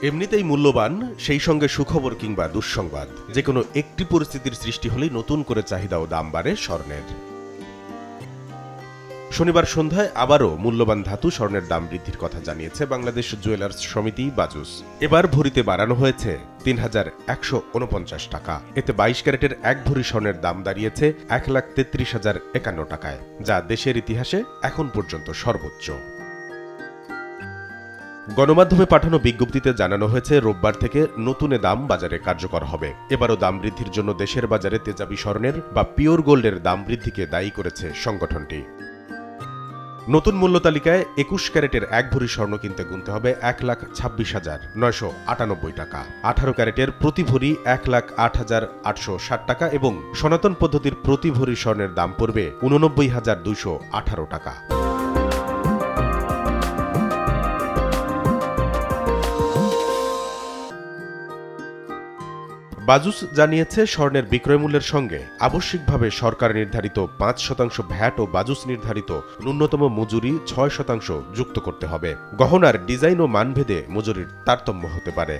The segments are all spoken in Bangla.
এমনিতেই মূল্যবান, সেই সঙ্গে সুখবর কিংবা দুঃসংবাদ, যে কোনো একটি পরিস্থিতির সৃষ্টি হলেই নতুন করে চাহিদা ও দাম বাড়ে স্বর্ণের। শনিবার সন্ধ্যায় আবারও মূল্যবান ধাতু স্বর্ণের দাম বৃদ্ধির কথা জানিয়েছে বাংলাদেশ জুয়েলার্স সমিতি বাজুস। এবার ভরিতে বাড়ানো হয়েছে ৩,১৪৯ টাকা। এতে ২২ ক্যারেটের এক ভরি স্বর্ণের দাম দাঁড়িয়েছে ১,৩৩,০৫১ টাকায়, যা দেশের ইতিহাসে এখন পর্যন্ত সর্বোচ্চ। গণমাধ্যমে পাঠানো বিজ্ঞপ্তিতে জানানো হয়েছে রোববার থেকে নতুন দাম বাজারে কার্যকর হবে। এবারও দাম বৃদ্ধির জন্য দেশের বাজারে তেজাবি স্বর্ণের বা পিওর গোল্ডের দাম বৃদ্ধিকে দায়ী করেছে সংগঠনটি। নতুন মূল্য তালিকায় ২১ ক্যারেটের এক ভরি স্বর্ণ কিনতে গুনতে হবে ১,২৬,৯৯৮ টাকা, ১৮ ক্যারেটের প্রতি ভরি ১,০৮,৮৬০ টাকা এবং সনাতন পদ্ধতির প্রতি ভরি স্বর্ণের দাম পড়বে ৮৯,২১৮ টাকা। বাজুস জানিয়েছে, স্বর্ণের বিক্রয় মূল্যের সঙ্গে আবশ্যিকভাবে সরকার নির্ধারিত ৫% ভ্যাট ও বাজুস নির্ধারিত ন্যূনতম মজুরি ৬% যুক্ত করতে হবে। গহনার ডিজাইন ও মানভেদে মজুরির তারতম্য হতে পারে।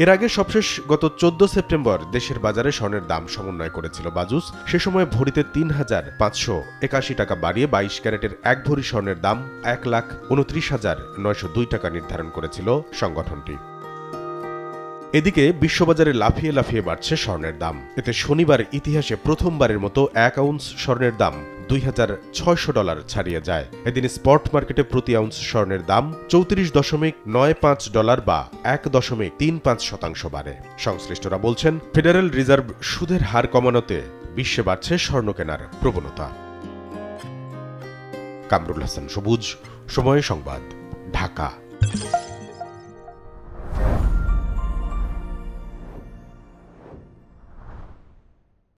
এর আগে সবশেষ গত ১৪ সেপ্টেম্বর দেশের বাজারে স্বর্ণের দাম সমন্বয় করেছিল বাজুস। সে সময় ভরিতে ৩,৫৮১ টাকা বাড়িয়ে ২২ ক্যারেটের এক ভরি স্বর্ণের দাম ১,২৯,৯০২ টাকা নির্ধারণ করেছিল সংগঠনটি। এদিকে বিশ্ববাজারে লাফিয়ে লাফিয়ে বাড়ছে স্বর্ণের দাম। এতে শনিবার ইতিহাসে প্রথমবারের মতো ১ আউন্স স্বর্ণের দাম $২,৬০০ ছাড়িয়ে যায়। এদিন স্পট মার্কেটে প্রতি আউন্স স্বর্ণের দাম $৩৪.৯৫ বা ১.৩৫% বাড়ে। সংশ্লিষ্টরা বলছেন, ফেডারেল রিজার্ভ সুদের হার কমানোতে বিশ্বে বাড়ছে স্বর্ণ কেনার প্রবণতা। কামরুল হাসান সবুজ, সময় সংবাদ, ঢাকা।